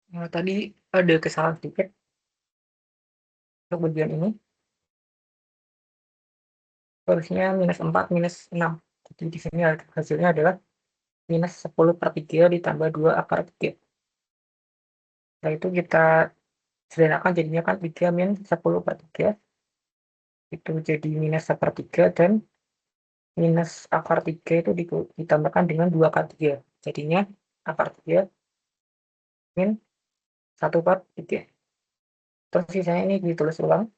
Tadi ada kesalahan sedikit untuk bagian ini, harusnya -4, -6. Jadi di sini hasilnya adalah -10/3 ditambah 2 akar 3. Setelah itu kita sederhanakan jadinya kan 3 min 10/3, itu jadi -1/3, dan minus akar 3 itu ditambahkan dengan 2 akar 3. Jadinya akar 3 min 1/3. Terus sisanya ini ditulis ulang.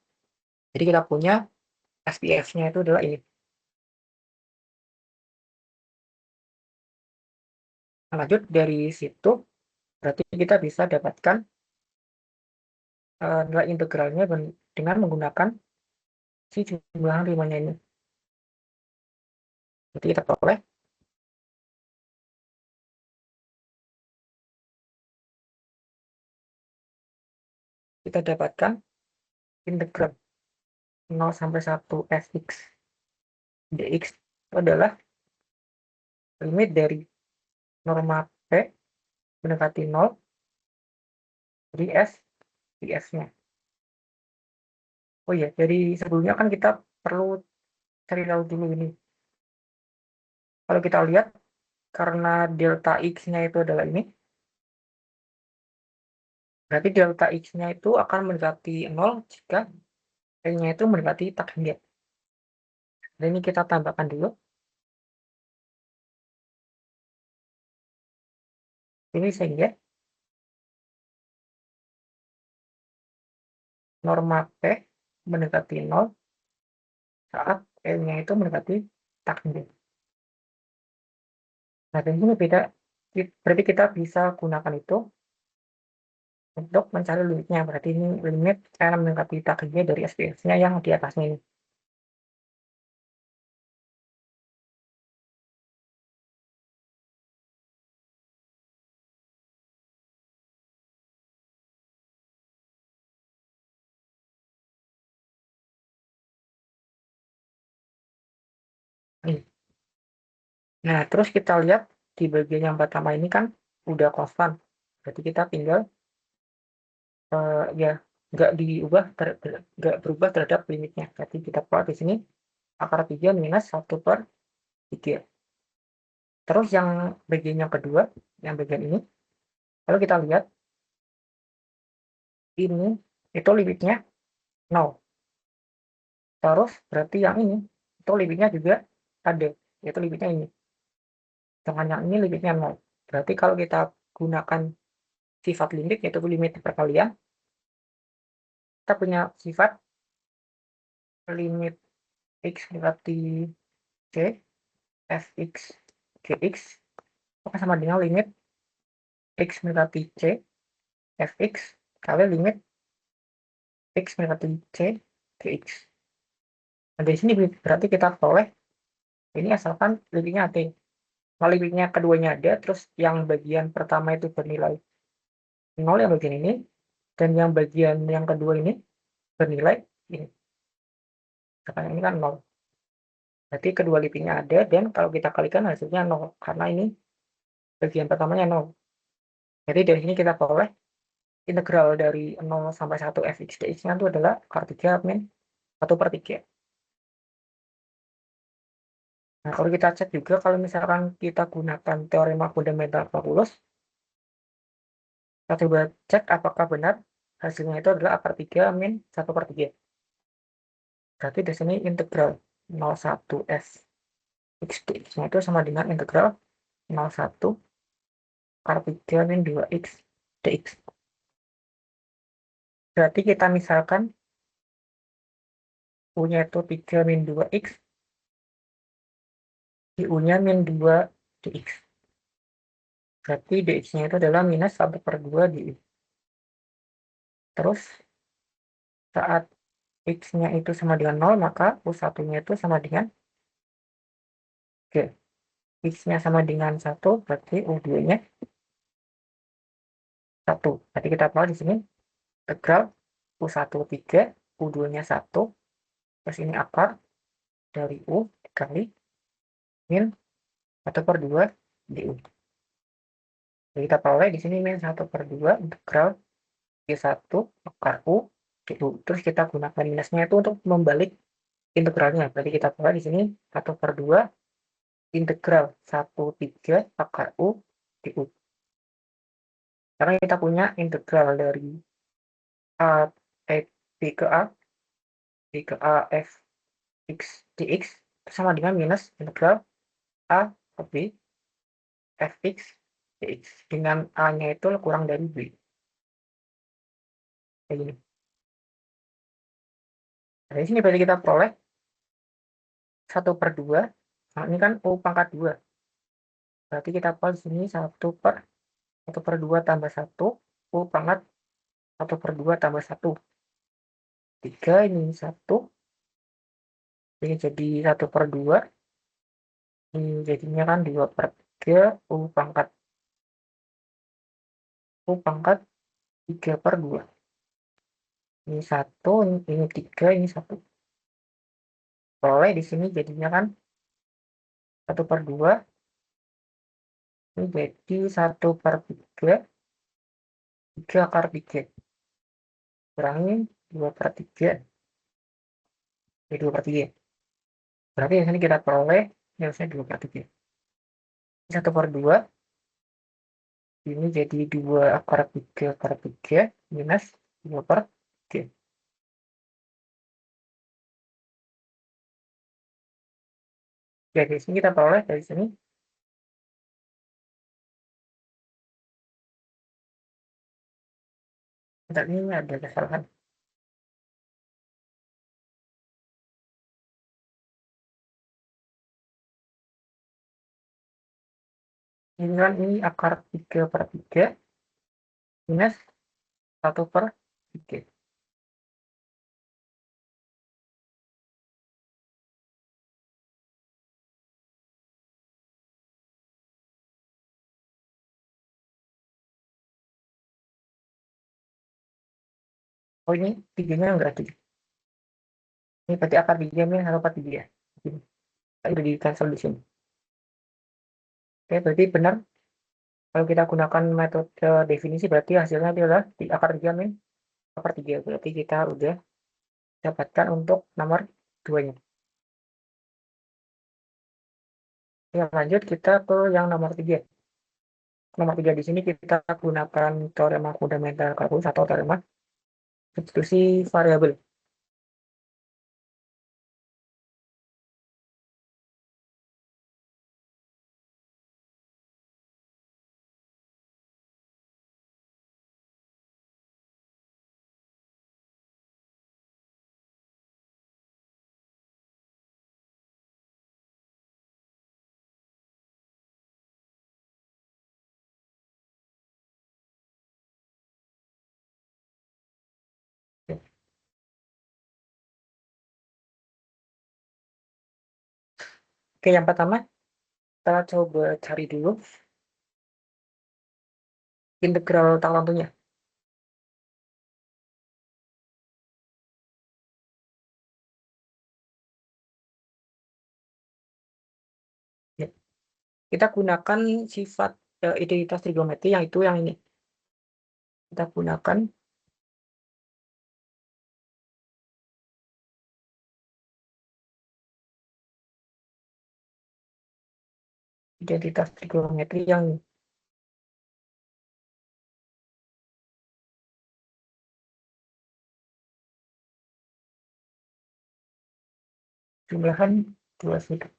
Jadi kita punya SPF-nya itu adalah ini. Nah, lanjut dari situ berarti kita bisa dapatkan nilai integralnya dengan menggunakan si jumlah rimanya ini. Jadi kita peroleh kita dapatkan integral 0 sampai 1 fx dx itu adalah limit dari norma p mendekati 0 dari s ds-nya. Oh iya, dari sebelumnya kan kita perlu cari tahu dulu ini. Kalau kita lihat, karena delta x-nya itu adalah ini, berarti delta x-nya itu akan mendekati 0 jika L-nya itu mendekati tangent. Dan ini kita tambahkan dulu. Ini sehingga norma P mendekati 0 saat L-nya itu mendekati tangent. Nah, dan ini beda. Berarti kita bisa gunakan itu untuk mencari limitnya. Berarti ini limit L mendekati tangent dari SPF-nya yang di atasnya ini. Nah, terus kita lihat di bagian yang pertama ini kan udah konstan. Berarti kita tinggal ya nggak berubah terhadap limitnya. Berarti kita plot di sini akar 3 minus 1/3. Terus yang bagian yang kedua, yang bagian ini, kalau kita lihat ini itu limitnya 0. Terus berarti yang ini itu limitnya juga ada, yaitu limitnya ini. Dengan yang ini limitnya 0. Berarti kalau kita gunakan sifat limit, yaitu limit perkalian, kita punya sifat limit x mendekati c fx gx akan sama dengan limit x mendekati c fx kali limit x mendekati c gx. Nah, dari sini berarti kita peroleh ini asalkan limitnya ada. Kalau limitnya keduanya ada, terus yang bagian pertama itu bernilai 0 yang bagian ini, dan yang bagian yang kedua ini bernilai ini. Sekarang ini kan 0. Berarti kedua limitnya ada, dan kalau kita kalikan hasilnya 0, karena ini bagian pertamanya 0. Jadi dari sini kita peroleh integral dari 0 sampai 1 fx dx-nya itu adalah akar 3 min 1/3. Nah, kalau kita cek juga, kalau misalkan kita gunakan teorema fundamental kalkulus, kita coba cek apakah benar hasilnya itu adalah akar 3 min 1/3. Berarti di sini integral 01 f x dx-nya itu sama dengan integral 01 akar 3 min 2x dx. Berarti kita misalkan U-nya itu 3 min 2x, di U-nya min 2 dx. Berarti dx-nya itu adalah minus 1/2 di U. Terus saat x-nya itu sama dengan 0, maka U1-nya itu sama dengan x-nya sama dengan 1, berarti U2-nya 1. Berarti kita tahu di sini integral U1 3, U2-nya 1, terus ini akar dari U dikali min 1/2 di U. Jadi kita peroleh di sini min 1/2 integral Y1 akar U gitu. Terus kita gunakan minusnya itu untuk membalik integralnya. Berarti kita peroleh di sini 1/2 integral 1/3 akar U di U. Karena kita punya integral dari A, B ke A, B ke A f x dx sama dengan minus integral A ke B fx dx dengan A-nya itu kurang dari B. Kayak gini. Dari sini berarti kita peroleh 1/2. Nah, ini kan U pangkat 2. Berarti kita peroleh di sini 1/2 tambah 1 U pangkat 1/2 tambah 1. 3 ini 1. Ini jadi 1/2. Ini jadinya kan 2/3 U pangkat 3/2. Ini 1, ini 3, ini 1. Peroleh di sini jadinya kan 1/2. Ini jadi 1/3. 3 akar 3. Kurangi 2/3. Jadi 2/3. Berarti di sini kita peroleh harusnya 2/3. 1/2 ini jadi 2 akar 3 akar 3 minus 2/3. Jadi di sini kita peroleh dari sini. Bentar, ini ada kesalahan. Ini kan ini akar 3/3 minus 1/3. Oh, ini 3-nya enggak ada. Ini berarti akar 3 minus 1/3. Ini udah di cancel di sini. Oke, berarti benar. Kalau kita gunakan metode definisi berarti hasilnya adalah di akar 3 min akar 3. Berarti kita udah dapatkan untuk nomor 2-nya. Ya, lanjut kita ke yang nomor 3. Nomor 3 di sini kita gunakan teorema fundamental kalkulus atau teorema substitusi variabel. Oke, yang pertama kita coba cari dulu integral tak tentunya. Ya, kita gunakan sifat identitas trigonometri yang itu yang ini. Kita gunakan identitas trigonometri yang jumlahan dua sudut.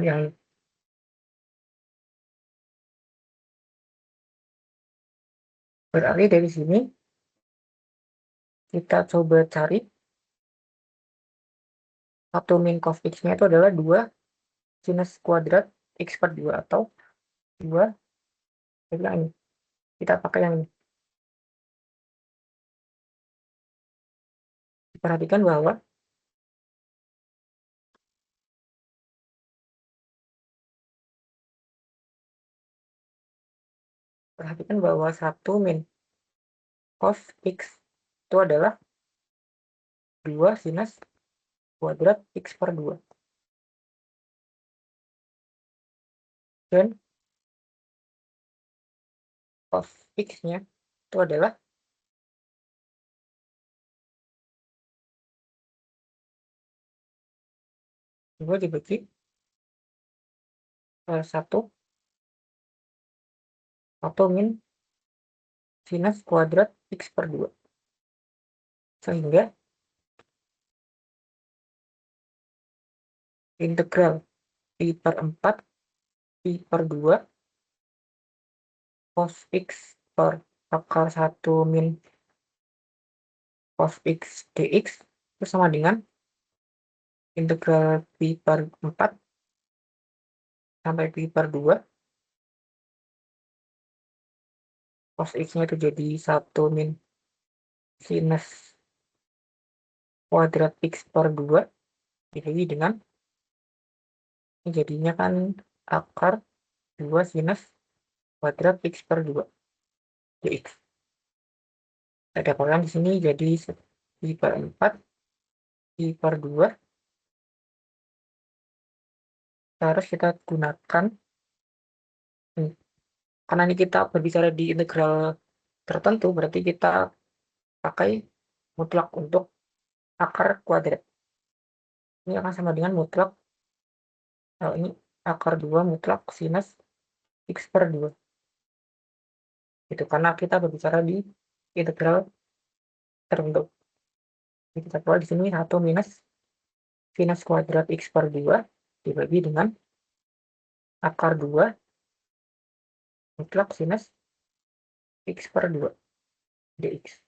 Yang berarti dari sini kita coba cari 1 min cos x-nya itu adalah 2 sinus kuadrat x/2 atau 2, saya bilang ini. Kita pakai yang ini. Perhatikan bahwa perhatikan bahwa 1 min cos X itu adalah 2 sinus kuadrat X per 2. Dan cos X-nya itu adalah 2 dibagi 1 atau min sinus kuadrat X per 2. Sehingga integral pi per 4 pi per 2 cos X per akar 1 min cos X dx itu sama dengan integral pi per 4 sampai pi per 2 cos X-nya itu jadi 1 min sinus kuadrat X per 2 dibagi dengan ini jadinya kan akar 2 sinus kuadrat X per 2 dx. Kita dapatkan di sini jadi pi per 4 pi per 2 harus kita gunakan karena ini kita berbicara di integral tertentu, berarti kita pakai mutlak untuk akar kuadrat. Ini akan sama dengan mutlak ini akar 2 mutlak sinus X per 2. Itu karena kita berbicara di integral tertentu. Jadi kita keluar di sini 1 minus sinus kuadrat X per 2 dibagi dengan akar 2 mutlak sinus X per 2 dx.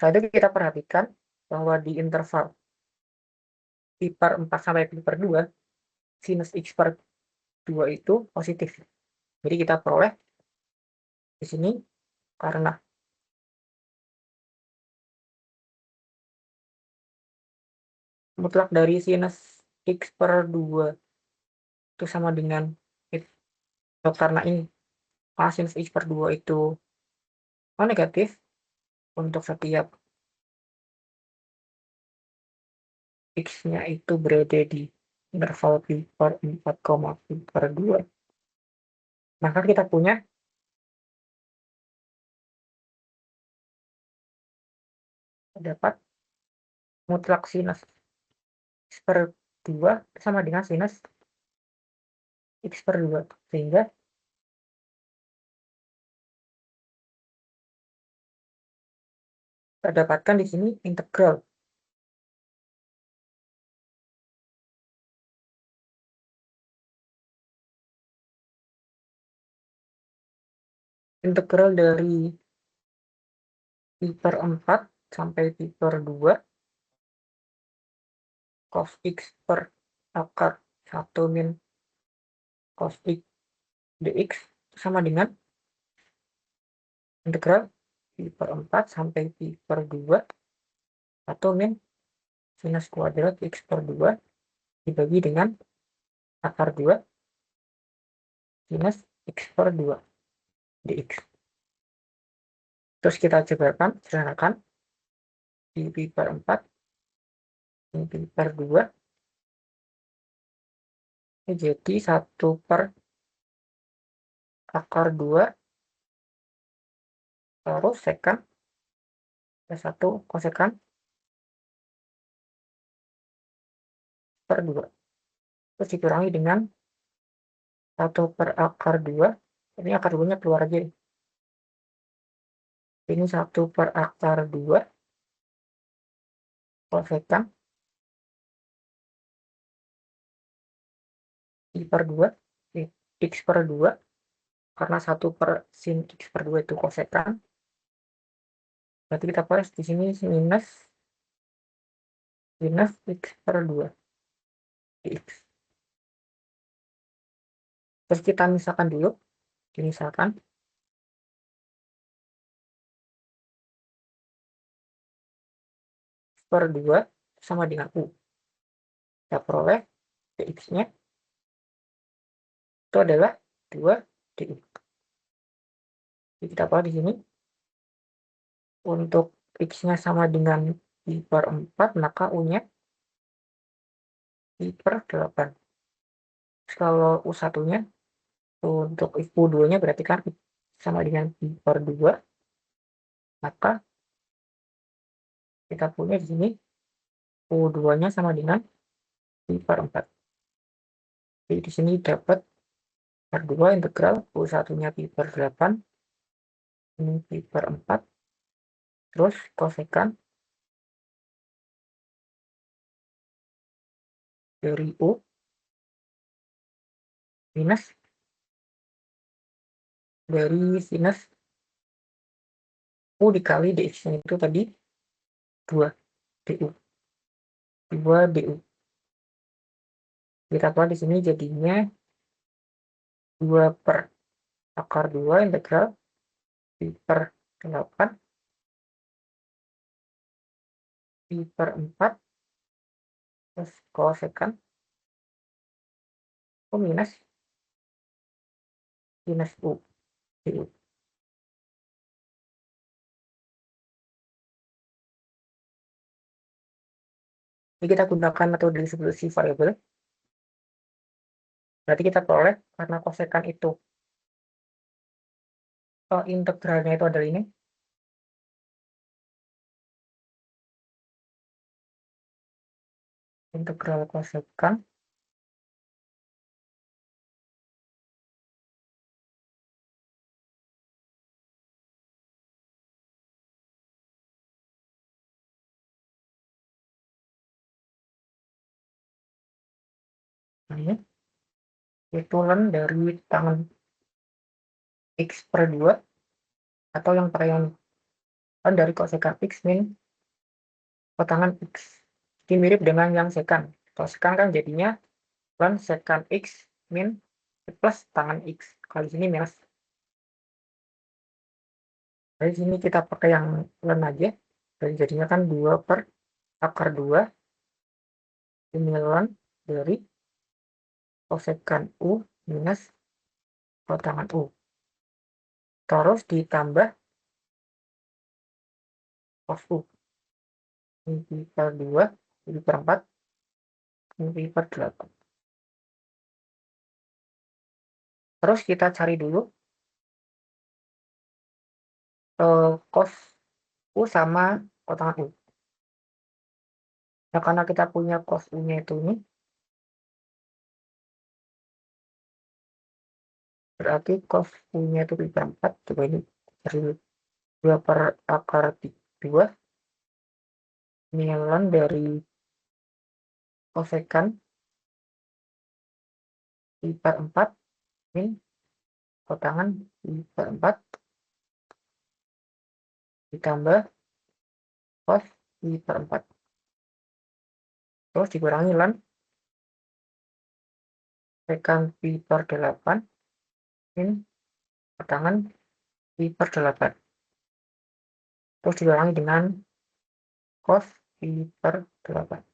Saat itu kita perhatikan bahwa di interval pi per 4 sampai pi per 2 sinus X per 2 itu positif. Jadi kita peroleh di sini karena mutlak dari sinus X per 2 itu sama dengan karena ini sinus X per 2 itu negatif untuk setiap X-nya itu berada di interval pi per 4, pi per 2. Maka kita punya dapat mutlak sinus X per 2 sama dengan sinus X per 2. Sehingga kita dapatkan di sini integral dari pi per 4 sampai pi per 2 cos X per akar 1 min cos X dx sama dengan integral pi per 4 sampai pi per 2 atau min sinus kuadrat X per 2 dibagi dengan akar 2 sinus X per 2 dx. Terus kita cobakan sederhanakan pi per 4 pi per 2 ini jadi 1 per akar 2 terus sekan 1 kosekan per 2 terus dikurangi dengan 1 per akar 2 ini akar 2 nya keluar aja ini 1 per akar 2 kosekan I per 2 X per 2 karena 1 per sin X per 2 itu kosekan berarti kita press di sini minus X per 2 dx. Terus kita misalkan dulu misalkan per 2 sama dengan U. Kita peroleh dx-nya itu adalah 2 dx. Jadi kita peroleh di sini untuk X-nya sama dengan pi per 4, maka U-nya pi per 8. Kalau U1-nya, untuk U2-nya berarti kan sama dengan pi per 2, maka kita punya di sini U2-nya sama dengan pi per 4. Jadi di sini dapat per 2 integral U1-nya pi per 8, ini pi per 4, terus kosekan dari U minus dari sinus U dikali dx-nya itu tadi 2 du. 2 du. Kita keluar di sini jadinya 2 per akar 2 integral pi per 8 pi per 4 terus kosekan U minus sinus U du. Ini kita gunakan metode distribusi variabel. Berarti kita peroleh karena kosekan itu integralnya itu adalah ini. Integral kosekan ini itu ln dari tangan X per 2 atau yang pakai yang ln dari kosekan X min tangan X. Ini mirip dengan yang sekan. Kalau sekan kan jadinya ln sekan X min plus tangan X. Kalau di sini minus. Dari sini kita pakai yang ln aja. Jadi jadinya kan 2 per akar 2 ini ln dari kosekan U minus kotangan U. Terus ditambah cos U. Ini pi per 2, pi per 4, ini pi per 8. Terus kita cari dulu cos U sama kotangan U. Nah, karena kita punya cos U-nya itu ini, berarti cos U-nya itu pi per 4. Coba ini dari 2 per akar 2. Ini ln dari kosekan pi per 4 min kotangan pi per 4 ditambah cos pi per 4. Terus dikurangi ln sekan pi per 8 min kotangan pi per 8. Terus dikurangi dengan cos pi per 8.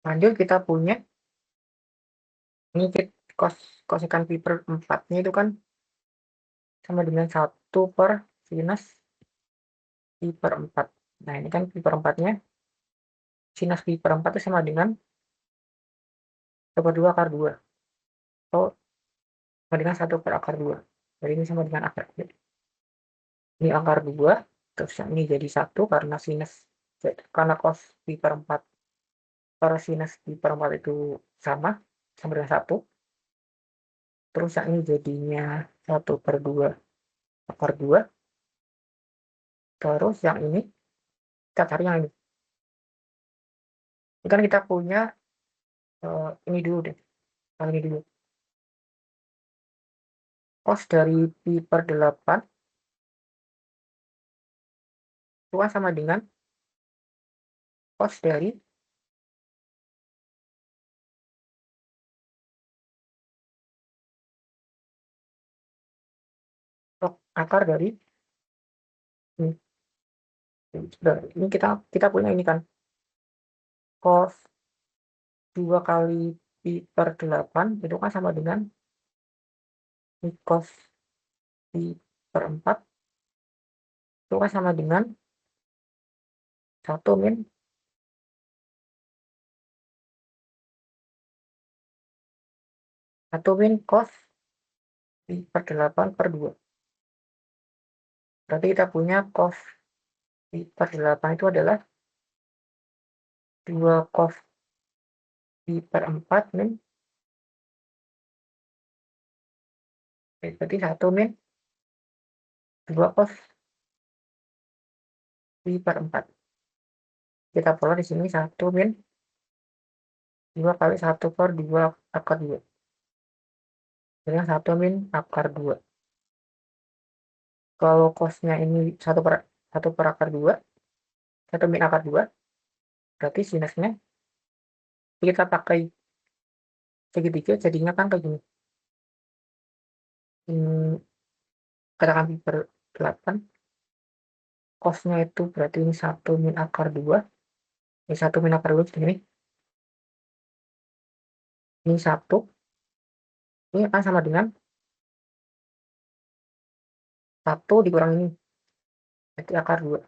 Lanjut kita punya ini kosekan pi per 4-nya itu kan sama dengan 1 per sinus pi per 4. Nah, ini kan pi per 4-nya. Sinus pi per 4 itu sama dengan 1 per 2 akar 2. Atau sama dengan 1 per akar 2. Jadi ini sama dengan akar. Ini akar 2. Terus yang ini jadi 1 karena sinus. Karena cos pi per 4 per sinus pi per 4 itu sama dengan 1. Terus yang ini jadinya 1 per 2 akar 2. Terus yang ini kita cari yang ini. Ini kan kita punya ini dulu deh. Yang ini dulu. Cos dari pi per 8 itu kan sama dengan cos dari akar dari ini. Ini kita punya ini kan cos 2 kali pi per 8 itu kan sama dengan cos pi per 4 itu kan sama dengan 1 min 1 min cos pi per 8 per 2. Berarti kita punya cos pi per 8 itu adalah 2 cos pi per 4 min, berarti 1 min 2 cos pi per 4. Kita peroleh di sini 1 min 2 kali 1 per 2 akar 2. Dengan 1 min akar 2. Kalau cosnya ini 1 per akar 2, 1 min akar 2, berarti sinusnya kita pakai segitiga jadinya kan kayak gini. Katakan pi per 8, cosnya itu berarti ini 1 min akar 2. Ini 1 min akar 2 segini. Ini 1. Ini akan sama dengan 1 dikurangi ini. Berarti akar 2.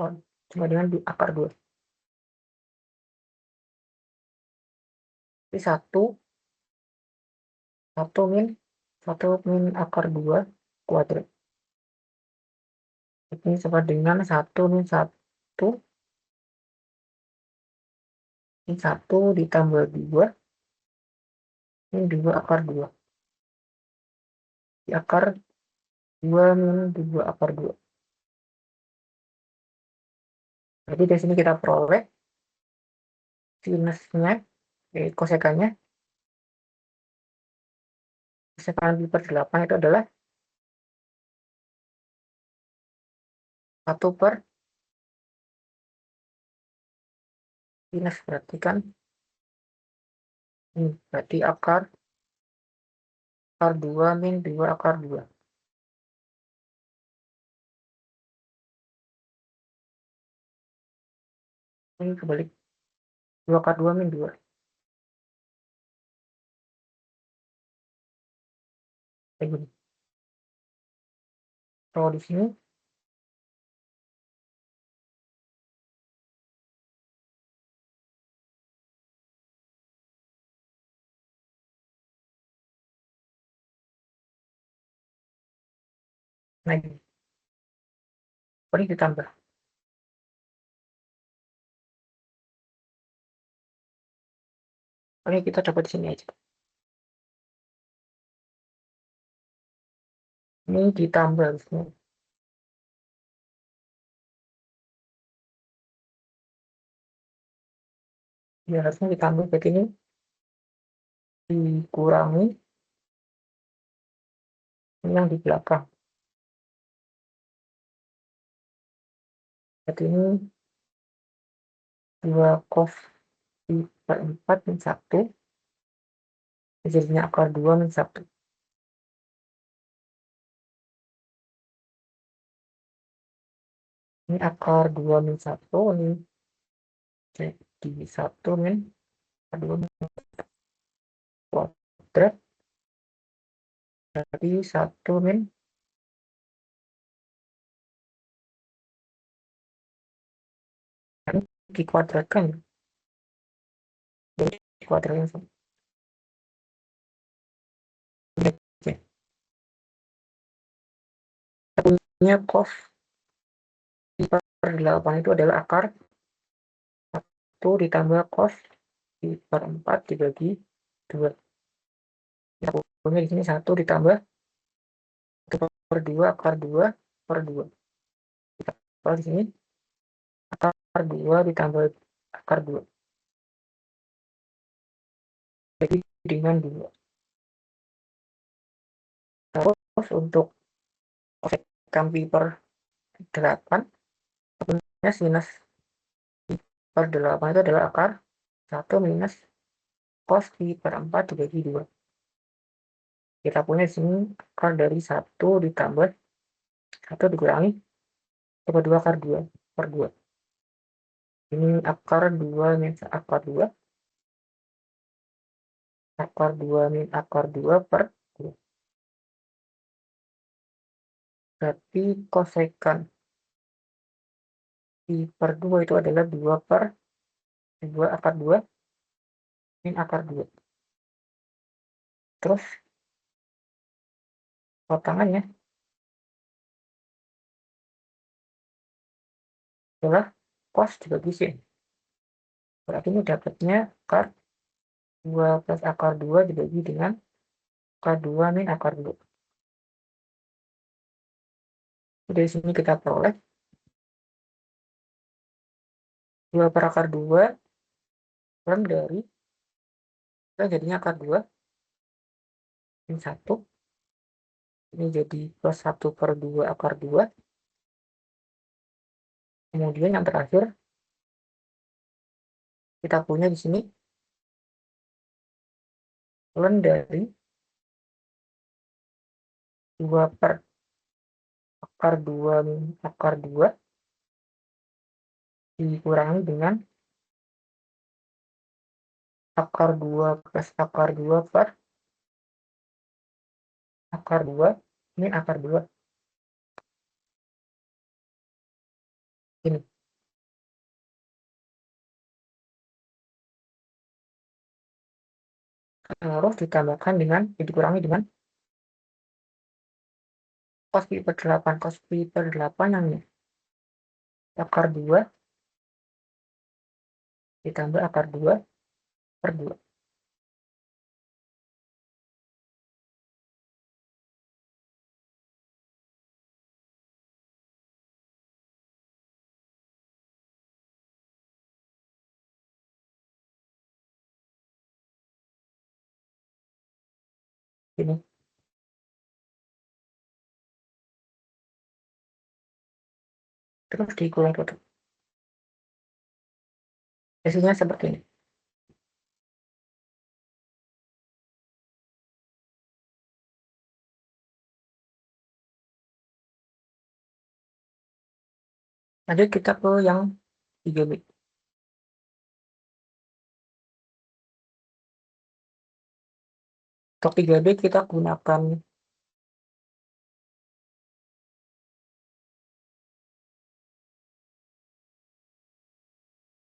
Oh, sama dengan di akar 2. Ini 1 min akar 2 kuadrat. Ini sama dengan 1 min 1. Ini 1 ditambah 2. Ini 2 akar 2. Di akar 2 min 2 akar 2. Jadi dari sini kita peroleh sinusnya, kosekannya, kosekan pi per 8 itu adalah 1 per sinus, berarti kan ini berarti akar 2 min 2 akar 2. Ini kebalik, 2 akar 2 min 2. Kayak gini. Kalau di sini lagi, ini ditambah. Oke, kita coba di sini aja. Ini ditambah di sini. Ya, harusnya ditambah, berarti ini dikurangi ini yang di belakang. Berarti ini 2 cos pi per 4 min 1. Jadinya akar 2 min 1. Ini akar 2 min 1. Ini jadi 1 min akar 2 min kuadrat. Berarti 1 min ini dikuadratkan. Jadi dikuadratkan sama. Oke. Kita punya cos pi per 8 itu adalah akar 1 ditambah cos pi per 4 dibagi 2. Kita punya di sini 1 ditambah 1 per 2 akar 2 per 2. Kalau di sini akar 2 ditambah akar 2. Jadi dengan 2. Terus untuk kosekan pi per 8, punya sinus pi per 8 itu adalah akar 1 minus cos pi per 4 dibagi 2. Kita punya di sini akar dari 1 ditambah 1 dikurangi 2 akar 2 per 2. Ini akar 2 minus akar 2. akar 2 min akar 2 per 2. Berarti kosekan I per 2 itu adalah 2 per 2 akar 2 min akar 2. Terus potongannya adalah cos dibagi sin. Berarti ini dapatnya akar 2 plus akar 2 dibagi dengan akar 2 min akar 2. Dari sini kita peroleh 2 per akar 2 kurang dari, jadinya akar 2 min 1. Ini jadi plus 1 per 2 akar 2. Kemudian yang terakhir kita punya di sini ln dari 2 per akar 2 min akar 2 dikurangi dengan akar 2 plus akar 2 per akar 2 min akar 2. Ini harus ditambahkan dengan dikurangi dengan cos pi per 8. Cos pi per 8 yang ini akar 2 ditambah akar 2 per 2. Ini terus dikurang tutup. Hasilnya seperti ini. Lanjut kita ke yang 3B. Untuk 3B kita gunakan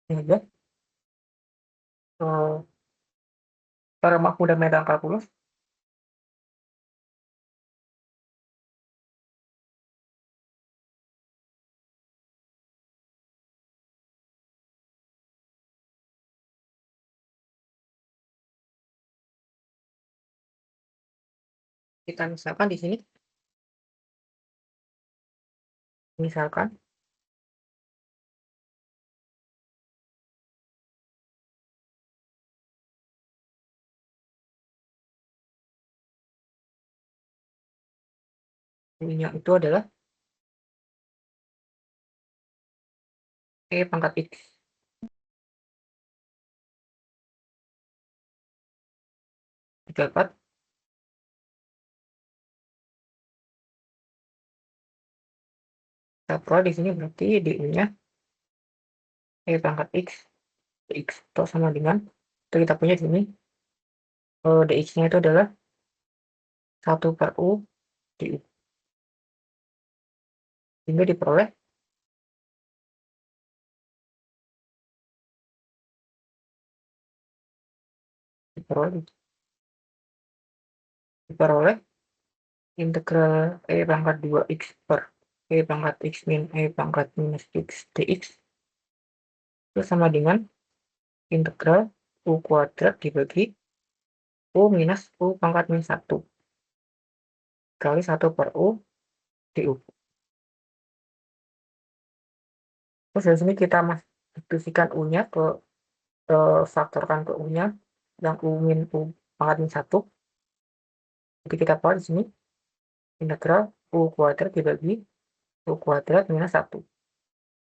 ini aja. Teorema fundamental kalkulus. Kita misalkan di sini, misalkan ininya itu adalah E pangkat X. Dapat kita peroleh di sini berarti DU-nya E pangkat X dx itu sama dengan, itu kita punya di sini dx-nya itu adalah 1 per U du. Sehingga diperoleh diperoleh integral E pangkat 2X per E pangkat X min E pangkat minus X dx itu sama dengan integral U kuadrat dibagi U minus U pangkat min 1 kali 1 per U du. Terus dari sini kita substitusikan U-nya ke faktorkan ke U-nya yang U min U pangkat min 1. Jadi kita peroleh di sini integral U kuadrat dibagi U kuadrat minus 1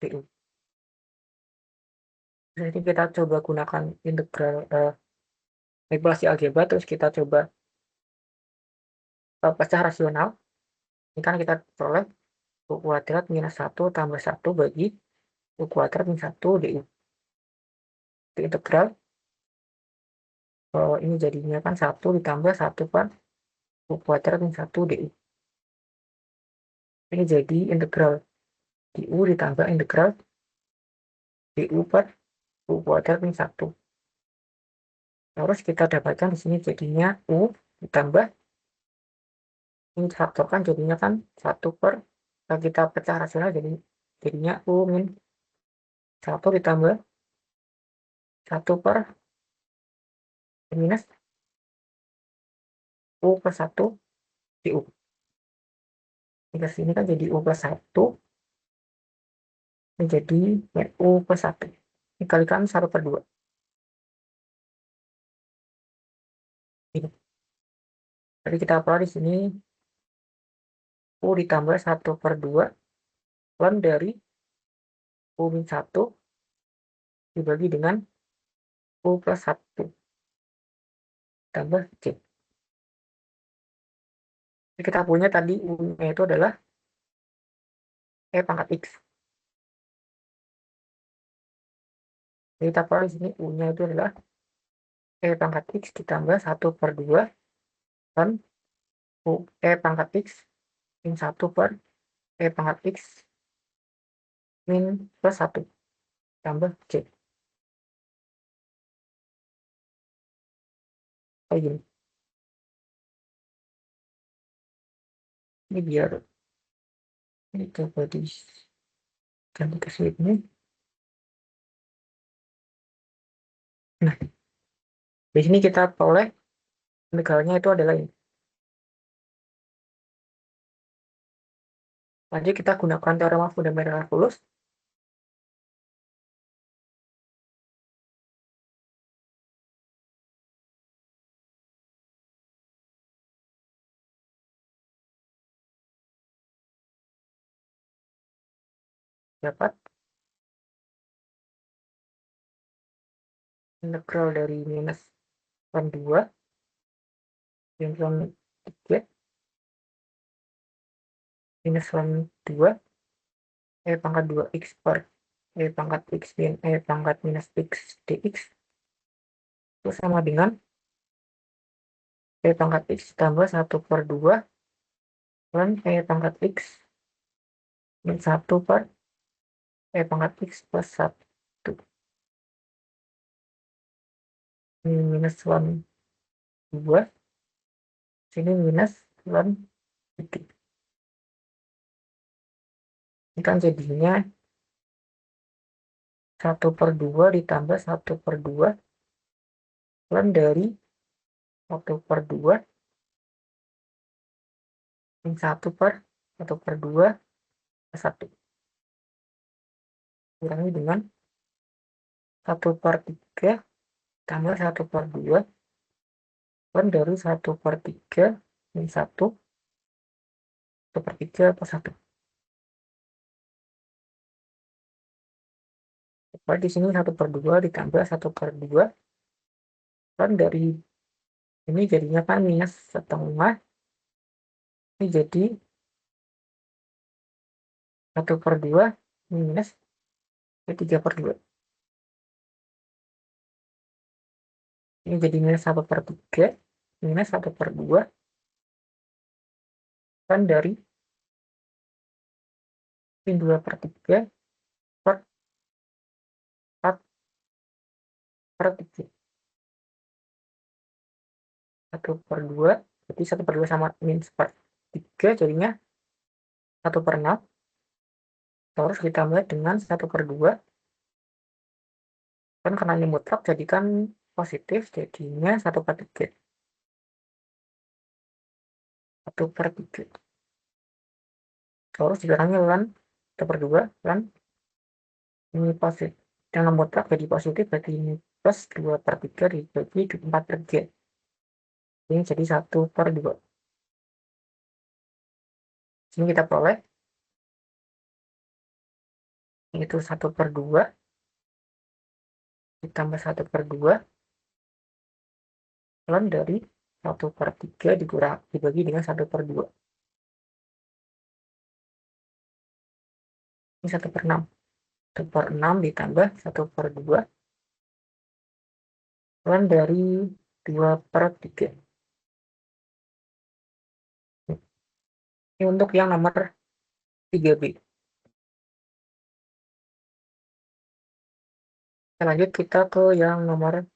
du. Jadi kita coba gunakan integral manipulasi algebra, terus kita coba pecah rasional. Ini kan kita peroleh U kuadrat minus 1 tambah 1 bagi U kuadrat min 1 du. Itu integral ini jadinya kan 1 ditambah 1 per U kuadrat min 1 DU. Ini jadi integral DU ditambah integral DU per U kuadrat min 1. Terus kita dapatkan di sini jadinya U ditambah, ini faktorkan jadinya kan 1 per, kalau kita pecah rasional jadinya U min 1 ditambah 1 per minus U plus 1 DU. Jika sini kan jadi U plus 1 menjadi U plus 1. Dikalikan 1 per 2. Ini. Jadi kita peroleh di sini U ditambah 1 per 2 ln dari U min 1 dibagi dengan U plus 1 tambah C. Jadi kita punya tadi U-nya itu adalah E pangkat X. Jadi kita peroleh di sini U-nya itu adalah E pangkat X ditambah 1 per 2 dan E pangkat X min 1 per E pangkat X min plus 1 tambah C. Kayak gini. Ini biar ini coba ganti ke sini. Nah, di sini kita peroleh integralnya itu adalah ini. Lanjut kita gunakan teorema fundamental kalkulus. Dapat integral dari minus 2 min 3 minus 2 E pangkat 2X per E pangkat X min E pangkat minus X dx itu sama dengan E pangkat X tambah 1 per 2 dan E pangkat X min 1 per E pangkat X plus 1. Ini minus 2, sini minus 3. Ini kan jadinya 1 per 2 ditambah 1 per 2 ln dari 1 per 2 min 1 per 1 per 2 plus 1. Kurangi dengan 1 per 3 tambah 1 per 2 ln dari 1 per 3 min 1 per 3 plus 1. Jadi di sini 1 per 2 ditambah 1 per 2 kan dari ini jadinya kan minus setengah, ini jadi 1 per 2 minus 3 per 2. Ini jadi minus 1 per 3 minus 1 per 2 kan dari min 2 per 3 per 4 per 3. 1 per 2, jadi 1 per 2 sama min 3 jadinya 1 per 6. Terus ditambah dengan 1 per 2. Kan karena ini mutlak jadikan positif, jadinya 1 per 3. 1 per 3. Terus dikurangi ln 1 per 2 ln ini positif. Dengan mutlak jadi positif, berarti ini plus 2 per 3 dibagi 4 per 3. Ini jadi 1 per 2. Sini kita peroleh itu 1 per 2 ditambah 1 per 2 ln dari 1 per 3 dibagi dengan 1 per 2. Ini 1 per 6. 1 per 6 ditambah 1 per 2 ln dari 2/3. Ini untuk yang nomor 3B. Lanjut kita ke yang nomor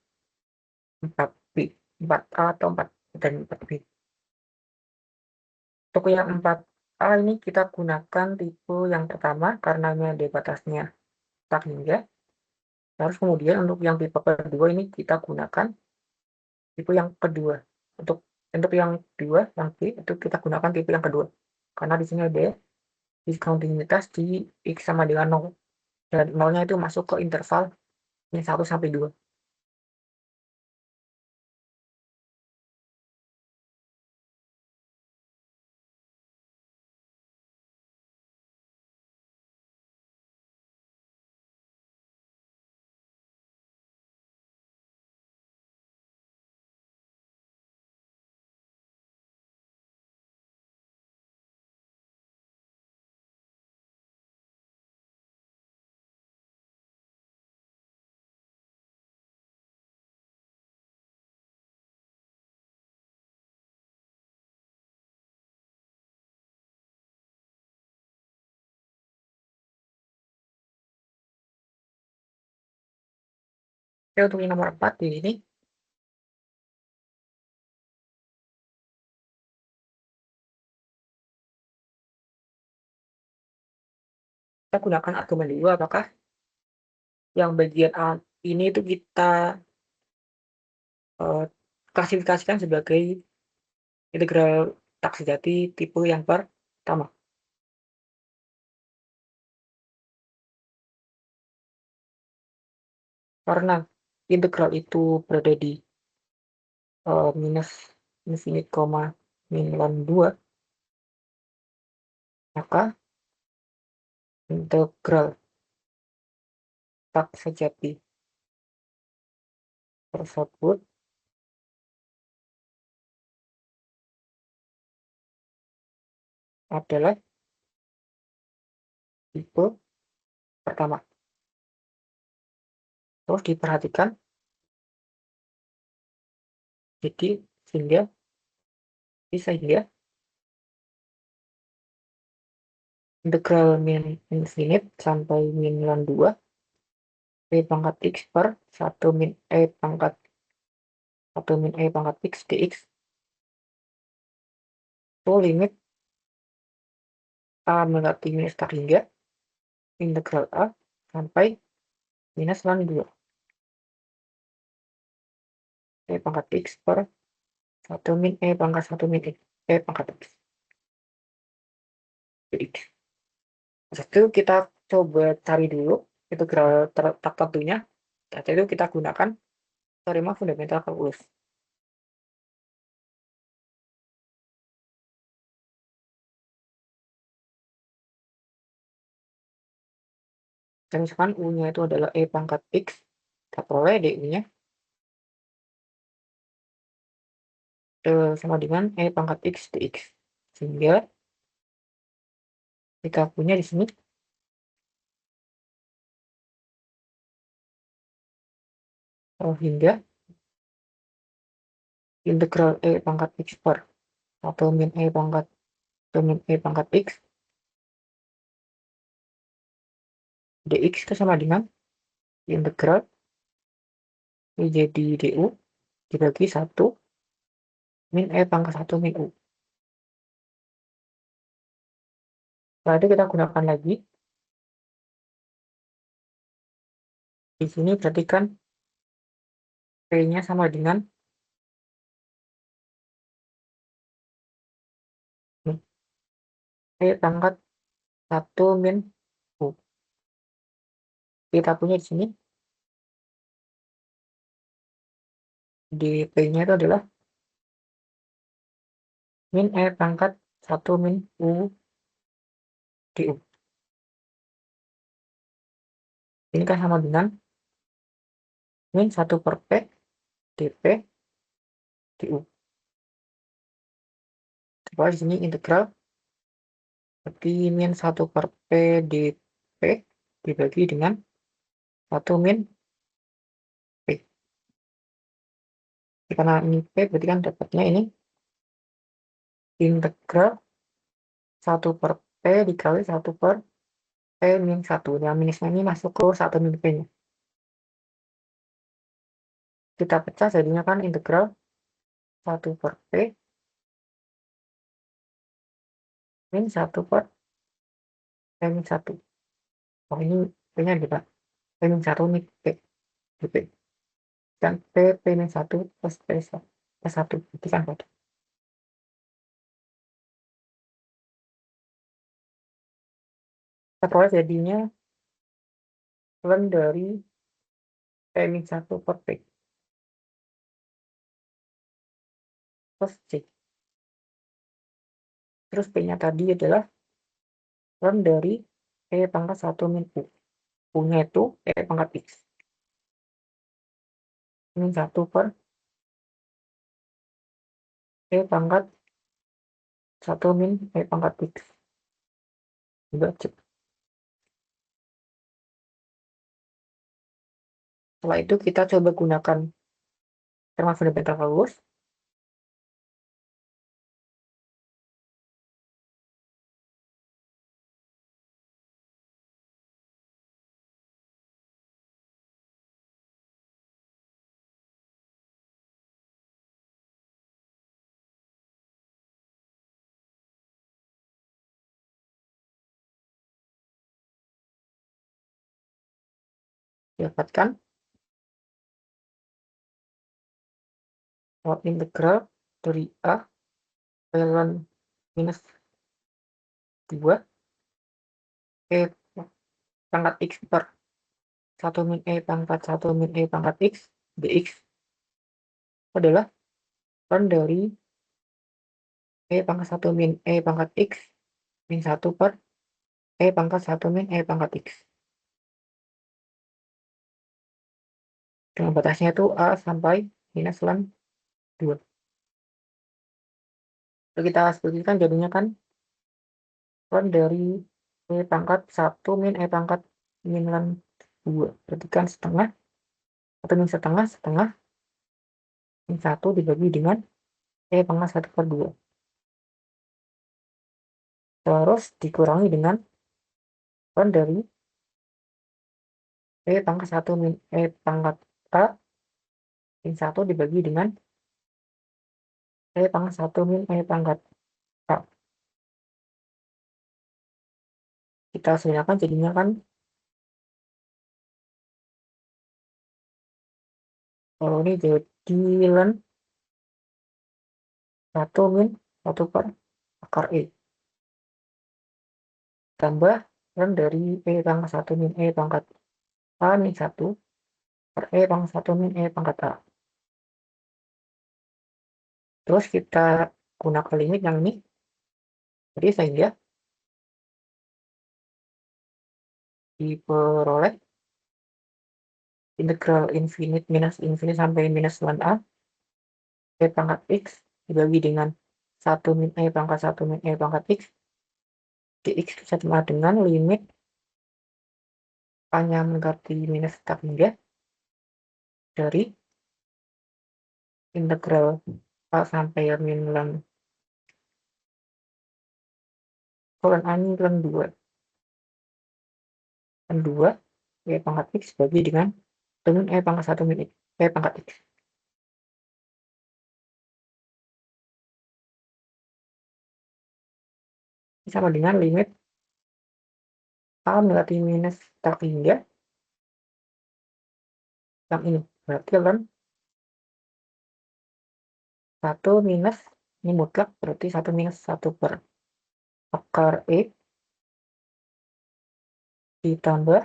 4B, 4A atau 4 dan 4B. Untuk yang 4A ini kita gunakan tipe yang pertama karena ini ada batasnya tak hingga. Terus kemudian untuk yang tipe kedua ini kita gunakan tipe yang kedua. Untuk yang kedua, yang B itu kita gunakan tipe yang kedua. Karena di sini ada diskontinuitas di X sama dengan 0. Dan 0-nya itu masuk ke interval min 1 sampai 2. Oke, untuk yang nomor 4 di sini kita gunakan argumen dulu apakah yang bagian A ini itu kita klasifikasikan sebagai integral tak sejati tipe yang pertama. Karena integral itu berada di minus infinite, min 2, maka integral tak sejati tersebut adalah tipe pertama. Terus diperhatikan, jadi sehingga integral min infinite sampai min 2 e pangkat x per 1 min e pangkat x dx itu limit a mendekati minus tak hingga integral a sampai minus 2 e pangkat x per 1 min e pangkat 1 min e pangkat x dx. Setelah itu kita coba cari dulu integral tak tentunya. Setelah itu kita gunakan teorema fundamental kalkulus. Dan misalkan U-nya itu adalah e pangkat x, kita peroleh du-nya sama dengan e pangkat x dx. Sehingga kita punya di sini hingga integral e pangkat x per 1 min e pangkat x dx itu sama dengan integral jadi du dibagi 1 min e pangkat 1 min u. Setelah itu kita gunakan lagi. Di sini perhatikan P-nya sama dengan E pangkat 1 min U. Kita punya di sini di P-nya itu adalah min E pangkat 1 min U du. Ini kan sama dengan min 1 per P dP du. Coba di sini integral berarti min 1 per P dP dibagi dengan 1 min P. Karena ini P berarti kan dapatnya ini integral 1 per P dikali 1 per P min 1. Yang minusnya ini masuk ke 1 min P-nya. Kita pecah jadinya kan integral 1 per P min 1 per P min 1. Oh ini P-nya di Pak. P min 1 ini P. Di P. Dan P min 1 plus P 1. Itu kan Pak. Kita peroleh jadinya ln dari P min 1 per P plus C. Terus P-nya tadi adalah ln dari E pangkat 1 min U. U-nya itu E pangkat X. Min 1 per E pangkat 1 min E pangkat X. Baca. Setelah itu kita coba gunakan terma fundamental kalkulus. Dapatkan integral dari A ln minus 2 E pangkat X per 1 min E pangkat 1 min E pangkat X dx adalah ln dari E pangkat 1 min E pangkat X min 1 per E pangkat 1 min E pangkat X. Dengan batasnya itu A sampai minus ln 2. Kalau kita sebutkan jadinya kan ln dari E pangkat 1 min E pangkat min ln 2. Berarti kan setengah atau min setengah min 1 dibagi dengan E pangkat 1 per 2. Terus dikurangi dengan ln dari E pangkat 1 min E pangkat A min 1 dibagi dengan E pangkat 1 min E pangkat A. Kita hasilkan jadinya kan kalau ini jadi ln 1 min 1 per akar E tambah ln dari E pangkat 1 min E pangkat A min 1 per E pangkat 1 min E pangkat A. Terus kita gunakan limit yang ini. Jadi sehingga diperoleh integral infinite minus infinite sampai minus 1A E pangkat X dibagi dengan 1 min E pangkat 1 min E pangkat X dx sama dengan limit A-nya mendekati minus tak hingga dari integral A sampai min ln ln A ini ln 2 ln 2 E pangkat X bagi dengan E pangkat 1 min E pangkat X. Sama dengan limit A mendekati minus tak hingga yang ini. Berarti ln 1 minus ini mutlak berarti 1 minus 1 per akar E ditambah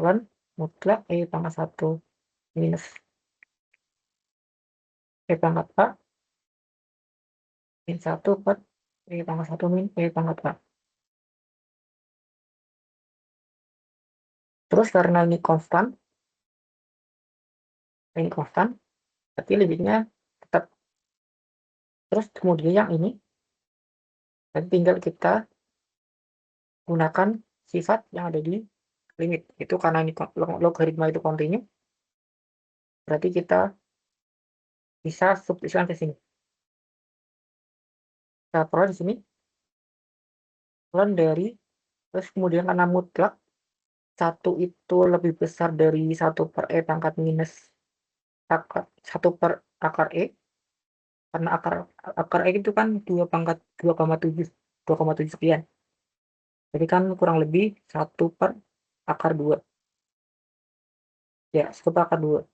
ln mutlak E pangkat 1 minus E pangkat A min 1 per E pangkat 1 min E pangkat A. Terus karena ini konstan, berarti limitnya tetap. Terus kemudian yang ini, dan tinggal kita gunakan sifat yang ada di limit. Itu karena ini logaritma itu kontinu, berarti kita bisa substitusikan ke sini. Kita peroleh di sini ln dari, terus kemudian karena mutlak 1 itu lebih besar dari 1/e pangkat minus 1/akar e, karena akar e itu kan 2 pangkat 2,7 sekian. Jadi kan kurang lebih 1/akar 2. Ya, 1/akar 2.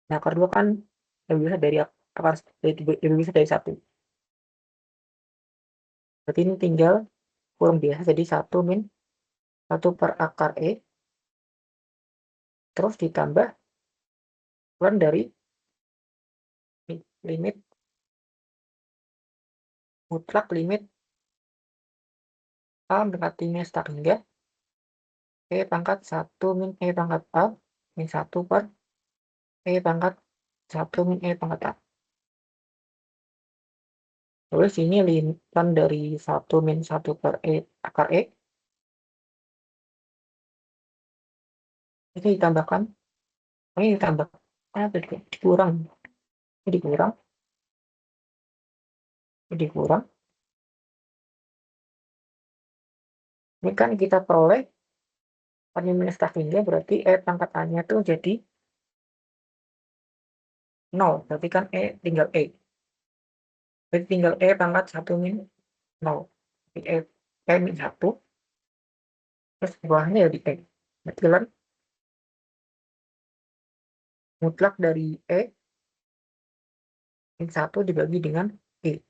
Nah, akar 2 kan lebih besar dari akar lebih besar dari 1. Berarti ini tinggal kurang biasa jadi 1 min 1/akar e, terus ditambah ln dari limit mutlak limit a mendekati minus tak hingga e pangkat 1 min e pangkat a min 1 per e pangkat 1 min e pangkat a. Terus ini ln dari 1 min 1/e akar e, ini ditambahkan, ini ditambah, dikurang, ini dikurang, ini dikurang. Ini kan kita peroleh A-nya minus tak hingga, berarti e pangkat a-nya tuh jadi 0, berarti kan tinggal e. Berarti tinggal e pangkat 1 min 0. Jadi e min 1, terus bawahnya jadi e. Berarti ln mutlak dari e min 1 dibagi dengan e.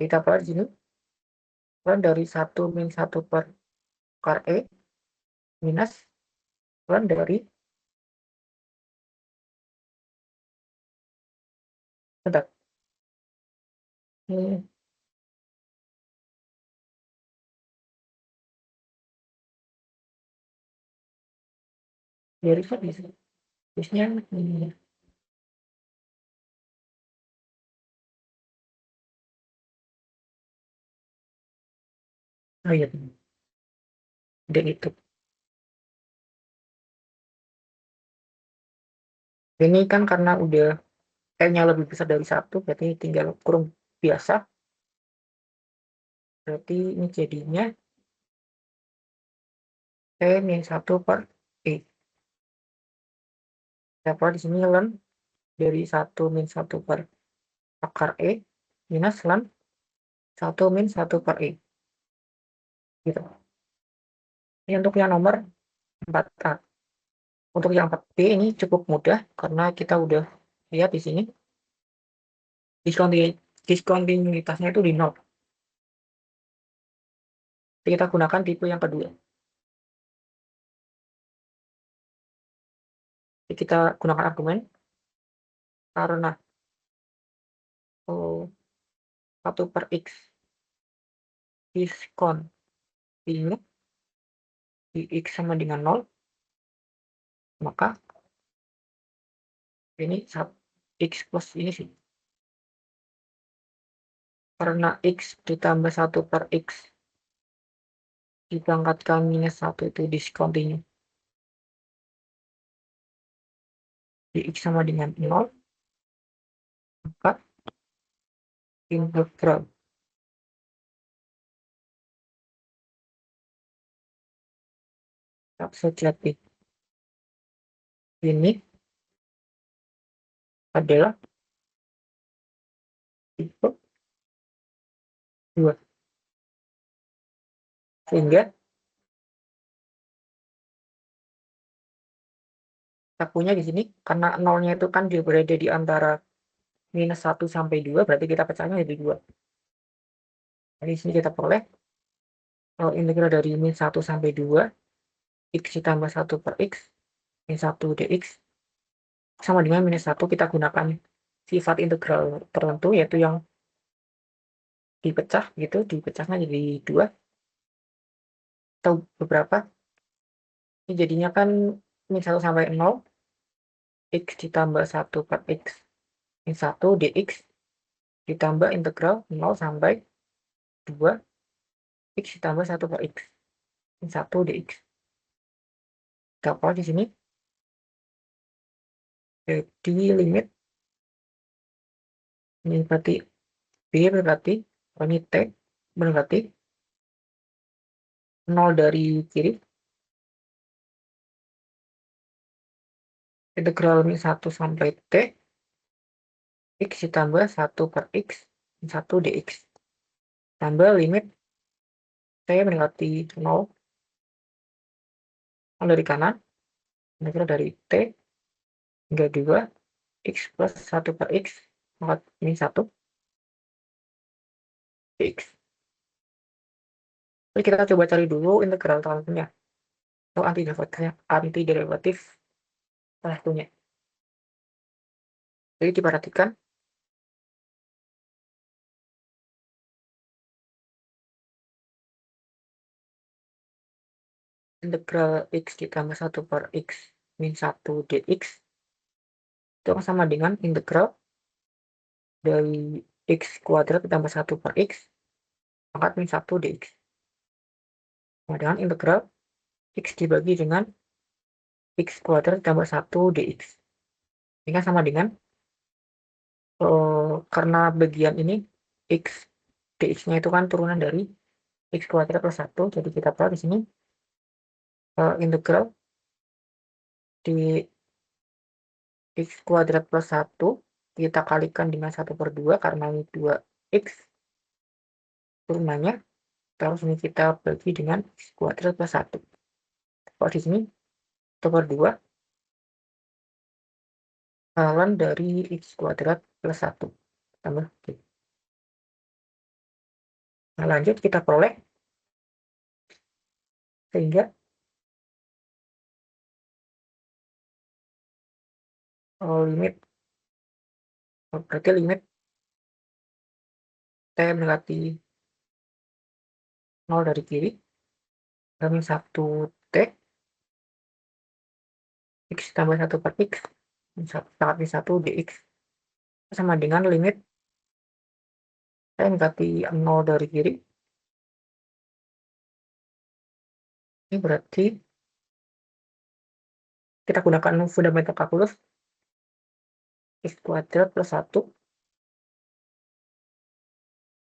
Kita peroleh di sini ln dari 1 min 1/akar e minus ln dari, bentar, ini dari bisa, biasanya ini. Oh iya, dan itu. Ini kan karena udah e-nya lebih besar dari 1, berarti tinggal kurung biasa. Berarti ini jadinya e min 1/e. Dapat di sini ln dari 1 min 1/akar e minus ln 1 min 1/e. Gitu. Ini untuk yang nomor 4A. Untuk yang 4B ini cukup mudah karena kita udah lihat di sini diskontinuitasnya itu di 0. Jadi kita gunakan tipe yang kedua. Jadi kita gunakan argumen karena 1/x diskontinu di x sama dengan 0, maka ini x plus ini sih. Karena x ditambah 1/x dipangkatkan minus 1 itu diskontinu di x sama dengan 0, maka integral sejati ini adalah tipe 2. Sehingga kita punya di sini, karena nolnya itu kan dia berada di antara minus 1 sampai 2, berarti kita pecahnya jadi 2. Jadi di sini kita peroleh integral dari min 1 sampai 2, x ditambah 1/x min 1 dx sama dengan minus 1. Kita gunakan sifat integral tertentu, yaitu yang dipecah gitu, dipecahnya jadi 2 atau beberapa. Ini jadinya kan min 1 sampai 0, x ditambah 1/x min 1 dx ditambah integral 0 sampai 2 x ditambah 1/x min 1 dx. Kita di sini Jadi limit ini berarti B berarti ini T berarti 0 dari kiri integral min 1 sampai T X ditambah 1 per X 1 dx tambah limit T mendekati 0 dari kanan integral dari T hingga 2 X plus 1 per X pangkat min 1 dx. Jadi kita coba cari dulu integral satunya atau anti derivatif satunya. Jadi diperhatikan integral X ditambah 1 per X min 1 dx itu sama dengan integral dari X kuadrat ditambah 1 per X pangkat min 1 dx. Sama dengan integral X dibagi dengan X kuadrat ditambah 1 dx. Ini kan sama dengan karena bagian ini X dx-nya itu kan turunan dari X kuadrat plus 1, jadi kita tahu di sini integral di X kuadrat plus 1 kita kalikan dengan 1 per 2 karena ini 2X turunannya, terus ini kita bagi dengan X kuadrat plus 1. Kalau di sini 1 per 2 ln dari X kuadrat plus 1 tambah X. Nah lanjut kita peroleh sehingga limit berarti limit T mendekati 0 dari kiri min 1 T X tambah 1 per X min 1 dx sama dengan limit T mendekati 0 dari kiri. Ini berarti kita gunakan fundamental kalkulus X kuadrat plus 1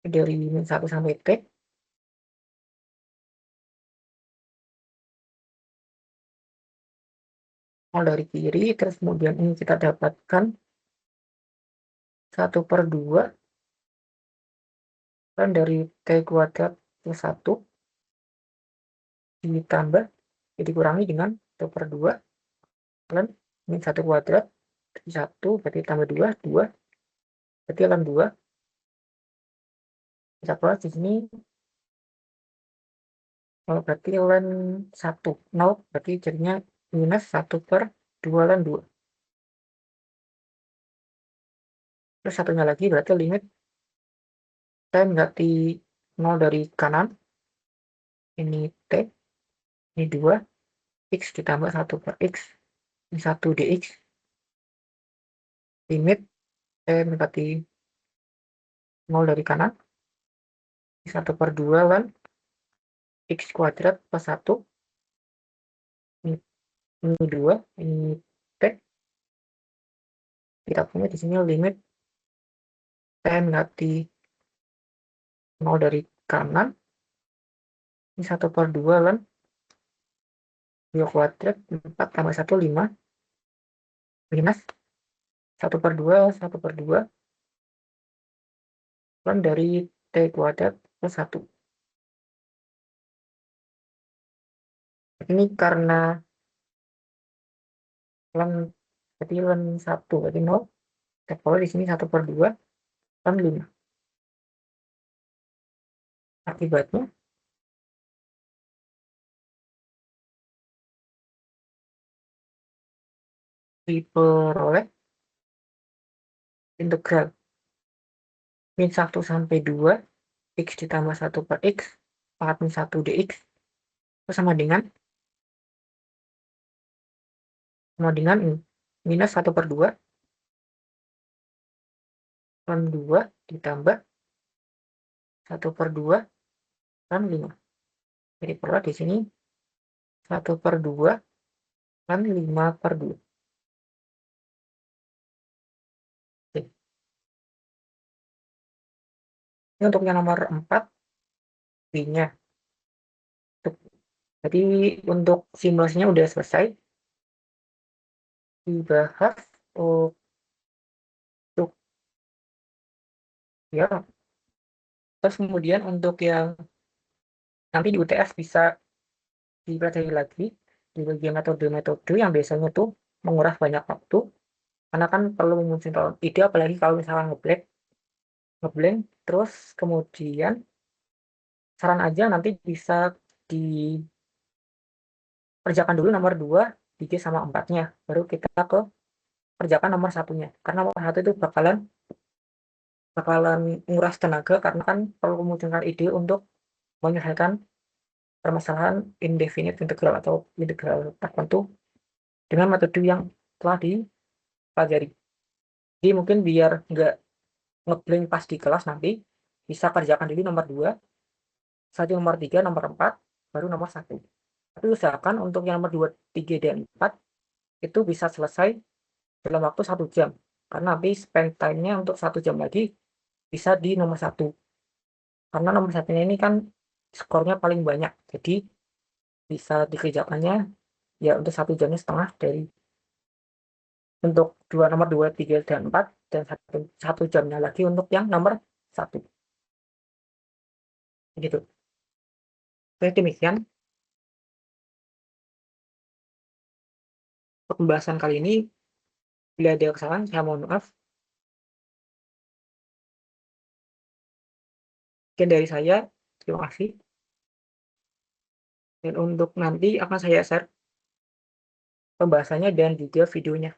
dari min 1 sampai T dari kiri, terus kemudian ini kita dapatkan 1 per 2 kan dari T kuadrat plus 1 ditambah dikurangi dengan 1 per 2 kan min 1 kuadrat 1 berarti tambah 2 berarti ln 2 kita keluar di sini berarti ln 1 0 berarti jadinya minus 1 per 2 ln 2. Terus satunya lagi berarti limit T mendekati 0 dari kanan ini T ini 2 X ditambah 1 per X ini 1 dx limit T mendekati 0 dari kanan 1 per 2 ln X kuadrat plus 1 ini 2 ini T kita punya di sini limit T mendekati 0 dari kanan ini 1 per 2 ln 2 kuadrat 4 tambah 1 5 minus 1 per 2 1 per 2 ln dari T kuadrat plus 1. Ini karena ln berarti ln 1 berarti 0 kita keluar di sini 1 per 2 ln 5. Akibatnya diperoleh integral min 1 sampai 2 X ditambah 1 per X pangkat min 1 dx sama dengan minus 1 per 2 ln 2 ditambah 1 per 2 ln 5. Jadi peroleh di sini 1 per 2 ln 5 per 2. Ini untuk yang nomor 4 B-nya. Jadi untuk simulasinya udah selesai dibahas untuk ya. Terus kemudian untuk yang nanti di UTS bisa dipelajari lagi di bagian metode-metode yang biasanya tuh menguras banyak waktu karena kan perlu memunculkan ide, apalagi kalau misalnya ngeblank terus kemudian saran aja nanti bisa dikerjakan dulu nomor 2, 3 sama 4-nya, baru kita ke kerjakan nomor satunya, karena nomor satu itu bakalan bakalan nguras tenaga karena kan perlu memunculkan ide untuk menyelesaikan permasalahan indefinite integral atau integral tertentu dengan metode yang telah dipelajari. Jadi mungkin biar nggak ngeblank pas di kelas, nanti bisa kerjakan dulu nomor 2, satu nomor 3, nomor 4, baru nomor 1. Tapi usahakan untuk yang nomor 2, 3, dan 4 itu bisa selesai dalam waktu 1 jam. Karena nanti spend time-nya untuk 1 jam lagi bisa di nomor 1. Karena nomor satunya ini kan skornya paling banyak. Jadi bisa dikerjakannya ya untuk 1,5 jam dari untuk nomor 2, 3, dan 4, dan satu jamnya lagi untuk yang nomor 1. Gitu. Oke, demikian pembahasan kali ini. Bila ada kesalahan, saya mohon maaf. Sekian dari saya. Terima kasih. Dan untuk nanti akan saya share pembahasannya dan juga videonya.